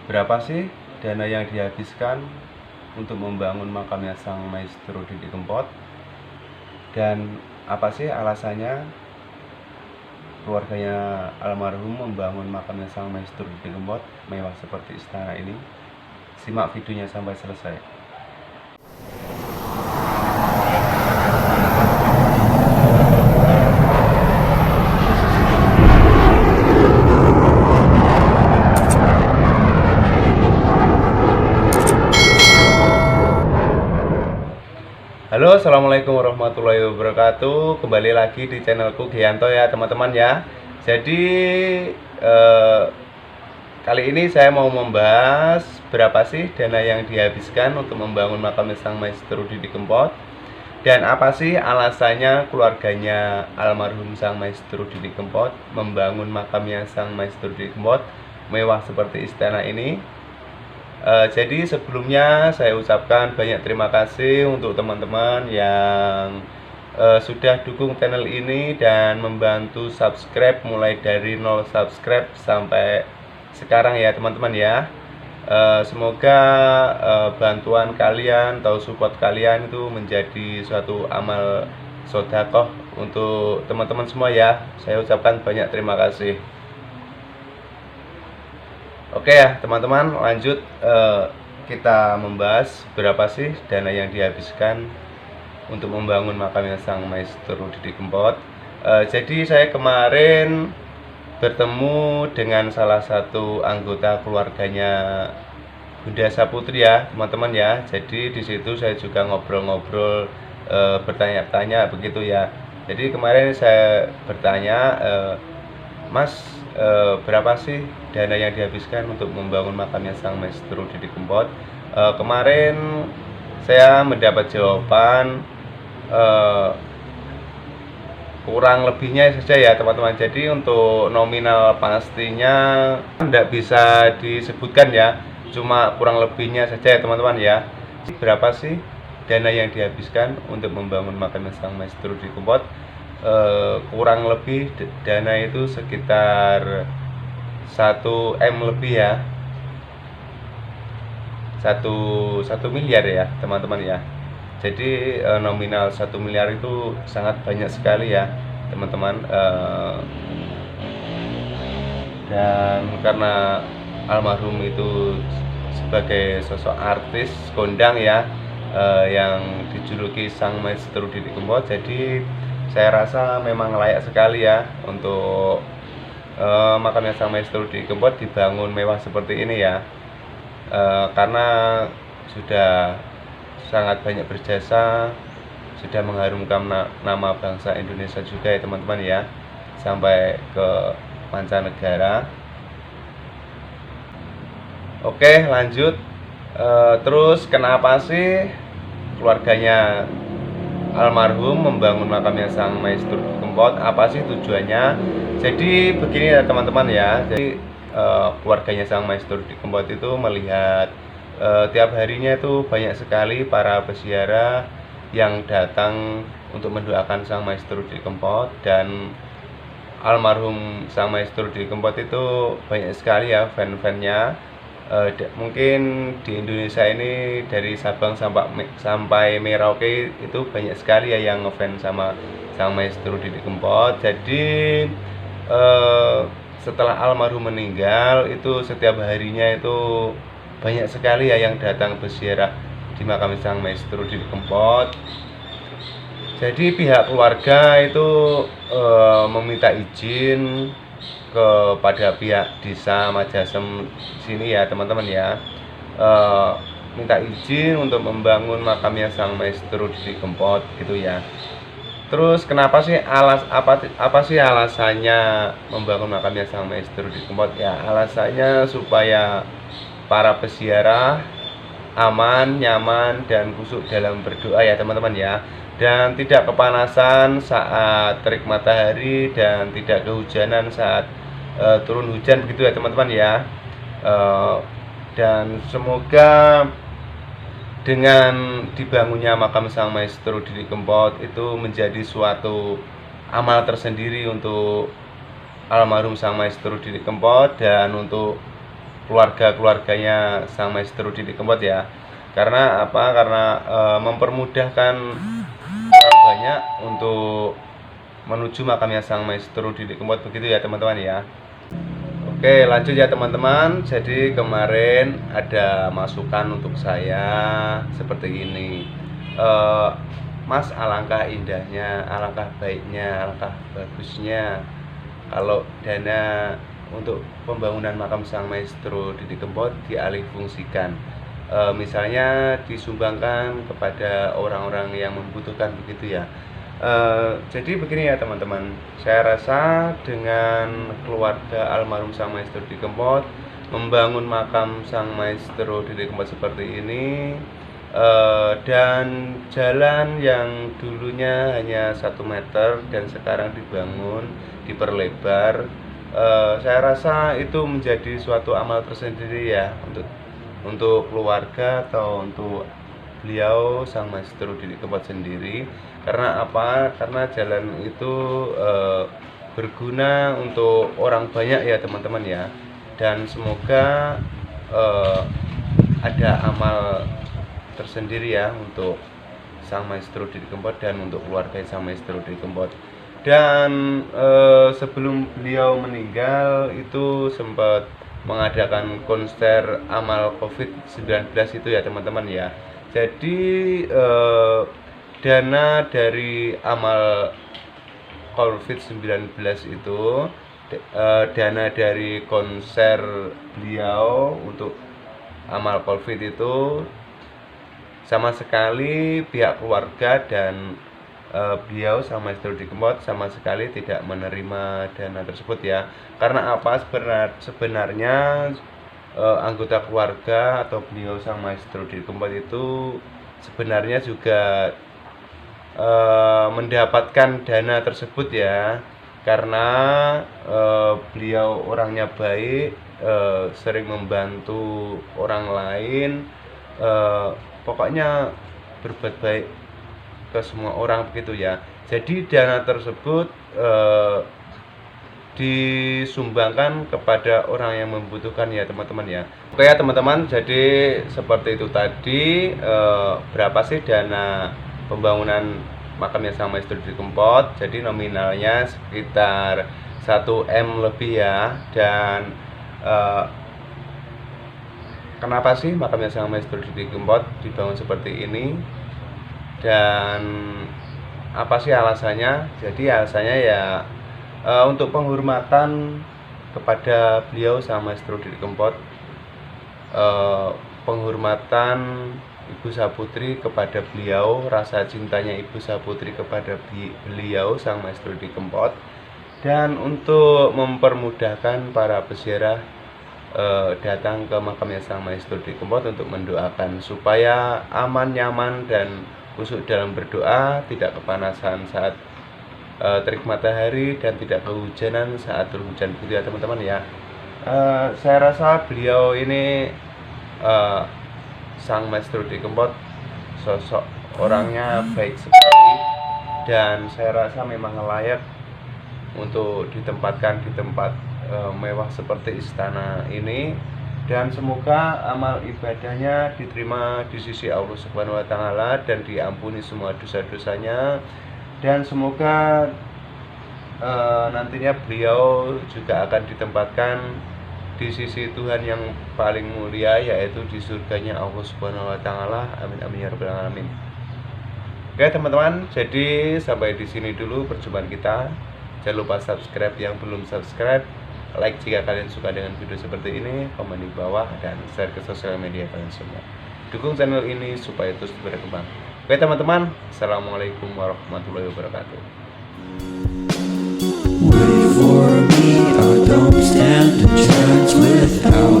Berapa sih dana yang dihabiskan untuk membangun makamnya Sang Maestro Didi Kempot? Dan apa sih alasannya keluarganya almarhum membangun makamnya Sang Maestro Didi Kempot mewah seperti istana ini? Simak videonya sampai selesai. Halo, assalamualaikum warahmatullahi wabarakatuh. Kembali lagi di channelku Gianto ya teman-teman ya. Jadi kali ini saya mau membahas berapa sih dana yang dihabiskan untuk membangun makam Sang Maestro Didi Kempot, dan apa sih alasannya keluarganya almarhum Sang Maestro Didi Kempot membangun makamnya Sang Maestro Didi Kempot mewah seperti istana ini. Jadi sebelumnya saya ucapkan banyak terima kasih untuk teman-teman yang sudah dukung channel ini dan membantu subscribe mulai dari 0 subscribe sampai sekarang ya teman-teman ya. Semoga bantuan kalian atau support kalian itu menjadi suatu amal sedekah untuk teman-teman semua ya. Saya ucapkan banyak terima kasih. Oke ya teman-teman, lanjut kita membahas berapa sih dana yang dihabiskan untuk membangun makamnya Sang Maestro Didi Kempot. Jadi saya kemarin bertemu dengan salah satu anggota keluarganya Bunda Saputri ya teman-teman ya. Jadi di situ saya juga ngobrol-ngobrol, bertanya-tanya begitu ya. Jadi kemarin saya bertanya, Mas, berapa sih dana yang dihabiskan untuk membangun makamnya Sang Maestro Didi Kempot? Kemarin saya mendapat jawaban kurang lebihnya saja ya teman-teman. Jadi untuk nominal pastinya tidak bisa disebutkan ya, cuma kurang lebihnya saja ya teman-teman ya. Berapa sih dana yang dihabiskan untuk membangun makamnya Sang Maestro Didi Kempot? Kurang lebih dana itu sekitar 1 M lebih ya, 1 miliar ya teman-teman ya. Jadi nominal 1 miliar itu sangat banyak sekali ya teman-teman. Dan karena almarhum itu sebagai sosok artis kondang ya, yang dijuluki Sang Maestro Didi Kempot, jadi saya rasa memang layak sekali ya untuk makamnya Sang Maestro Didi Kempot dibangun mewah seperti ini ya. Karena sudah sangat banyak berjasa, sudah mengharumkan nama bangsa Indonesia juga ya teman-teman ya, sampai ke mancanegara. Oke lanjut, terus kenapa sih keluarganya almarhum membangun makamnya Sang Maestro Didi Kempot? Apa sih tujuannya? Jadi begini ya teman-teman ya. Jadi keluarganya Sang Maestro Didi Kempot itu melihat tiap harinya itu banyak sekali para peziarah yang datang untuk mendoakan Sang Maestro Didi Kempot, dan almarhum Sang Maestro Didi Kempot itu banyak sekali ya fan-fannya. Mungkin di Indonesia ini dari Sabang sampai Merauke itu banyak sekali ya yang ngefans sama Sang Maestro Didi Kempot. Jadi setelah almarhum meninggal itu setiap harinya itu banyak sekali ya yang datang berziarah di makam Sang Maestro Didi Kempot. Jadi pihak keluarga itu meminta izin kepada pihak desa Majasem sini ya teman-teman ya, minta izin untuk membangun makamnya Sang Maestro Didi Kempot gitu ya. Terus kenapa sih apa sih alasannya membangun makamnya Sang Maestro Didi Kempot? Ya alasannya supaya para peziarah aman, nyaman, dan khusyuk dalam berdoa ya teman-teman ya, dan tidak kepanasan saat terik matahari dan tidak kehujanan saat turun hujan begitu ya teman-teman ya. Dan semoga dengan dibangunnya makam Sang Maestro Didi Kempot itu menjadi suatu amal tersendiri untuk almarhum Sang Maestro Didi Kempot, dan untuk keluarganya Sang Maestro Didi Kempot ya. Karena apa? Karena mempermudahkan orang banyak untuk menuju makamnya Sang Maestro Didi Kempot, begitu ya teman-teman ya. Oke, lanjut ya teman-teman. Jadi kemarin ada masukan untuk saya seperti ini. Mas, alangkah indahnya, alangkah baiknya, alangkah bagusnya kalau dana untuk pembangunan makam Sang Maestro Didi Kempot dialihfungsikan. Misalnya disumbangkan kepada orang-orang yang membutuhkan, begitu ya. Jadi begini ya teman-teman, saya rasa dengan keluarga almarhum Sang Maestro Didi Kempot membangun makam Sang Maestro Didi Kempot seperti ini, dan jalan yang dulunya hanya 1 meter dan sekarang dibangun, diperlebar, saya rasa itu menjadi suatu amal tersendiri ya untuk keluarga atau untuk beliau Sang Maestro Didi Kempot sendiri. Karena apa? Karena jalan itu berguna untuk orang banyak ya teman-teman ya. Dan semoga ada amal tersendiri ya untuk Sang Maestro Didi Kempot dan untuk keluarga Sang Maestro Didi Kempot. Dan sebelum beliau meninggal itu sempat mengadakan konser amal COVID-19 itu ya teman-teman ya. Jadi dana dari amal COVID-19 itu, dana dari konser beliau untuk amal COVID itu sama sekali pihak keluarga dan beliau Sang Maestro Didi Kempot sama sekali tidak menerima dana tersebut ya. Karena apa? Sebenarnya anggota keluarga atau beliau Sang Maestro Didi Kempot itu sebenarnya juga mendapatkan dana tersebut ya, karena beliau orangnya baik, sering membantu orang lain, pokoknya berbuat baik ke semua orang, begitu ya. Jadi dana tersebut disumbangkan kepada orang yang membutuhkan ya teman-teman ya. Oke ya teman-teman, jadi seperti itu tadi, berapa sih dana pembangunan makamnya Sang Maestro Didi Kempot. Jadi nominalnya sekitar 1 M lebih ya. Dan kenapa sih makamnya Sang Maestro Didi Kempot dibangun seperti ini, dan apa sih alasannya? Jadi alasannya ya untuk penghormatan kepada beliau Sang Maestro Didi Kempot, penghormatan Ibu Saputri kepada beliau, rasa cintanya Ibu Saputri kepada beliau Sang Maestro Didi Kempot, dan untuk mempermudahkan para peziarah datang ke makamnya Sang Maestro Didi Kempot untuk mendoakan supaya aman, nyaman, dan khusyuk dalam berdoa, tidak kepanasan saat terik matahari dan tidak kehujanan saat berhujan, begitu ya teman-teman ya. Saya rasa beliau ini Sang Maestro Didi Kempot sosok orangnya baik sekali, dan saya rasa memang layak untuk ditempatkan di tempat mewah seperti istana ini. Dan semoga amal ibadahnya diterima di sisi Allah Subhanahu wa Ta'ala dan diampuni semua dosa-dosanya. Dan semoga nantinya beliau juga akan ditempatkan di sisi Tuhan yang paling mulia, yaitu di surganya Allah Subhanahu wa Ta'ala. Amin amin ya rabbal alamin. Oke teman-teman, jadi sampai di sini dulu perjumpaan kita. Jangan lupa subscribe yang belum subscribe, like jika kalian suka dengan video seperti ini, komen di bawah, dan share ke sosial media kalian semua. Dukung channel ini supaya terus berkembang. Oke teman-teman, assalamualaikum warahmatullahi wabarakatuh. Wait for me, I don't stand a chance without